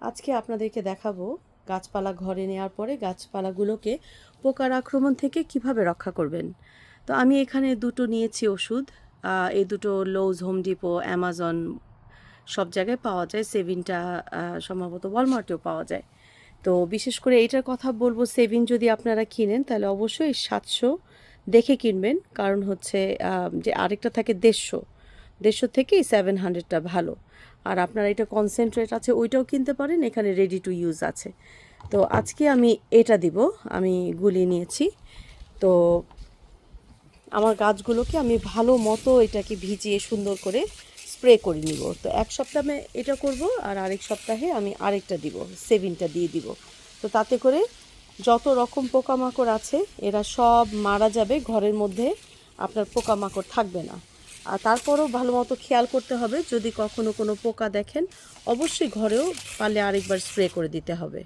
আজকে আপনাদেরকে দেখাবো গাছপালা ঘরে নেওয়ার পরে গাছপালাগুলোকে পোকার আক্রমণ থেকে কিভাবে রক্ষা করবেন। তো আমি এখানে দুটো নিয়েছি ওষুধ। এই দুটো লোজ, হোম ডিপো, অ্যামাজন সব জায়গায় পাওয়া যায়। সেভিনটা সম্ভবত ওয়ালমার্টেও পাওয়া যায়। তো বিশেষ করে এইটার কথা বলবো, সেভিন যদি আপনারা কিনেন তাহলে অবশ্যই 700 দেখে কিনবেন, কারণ হচ্ছে যে আরেকটা থাকে 150 থেকেই 700টা ভালো। আর আপনারা এটা কনসেন্ট্রেট আছে ওইটাও কিনতে পারেন, এখানে রেডি টু ইউজ আছে। তো আজকে আমি এটা দিব, আমি গুলিয়ে নিয়েছি। তো আমার গাছগুলোকে আমি ভালো মতো এটাকে ভিজিয়ে সুন্দর করে স্প্রে করে নিব। তো এক সপ্তাহে এটা করব, আর আরেক সপ্তাহে আমি আরেকটা দিব, সেভিনটা দিয়ে দিব। তো তাতে করে যত রকম পোকামাকড় আছে এরা সব মারা যাবে, ঘরের মধ্যে আপনার পোকামাকড় থাকবে না। আর তারপরও ভালো মতো খেয়াল করতে হবে, যদি কখনো কোনো পোকা দেখেন অবশ্যই ঘরেও পারলে আরেকবার স্প্রে করে দিতে হবে।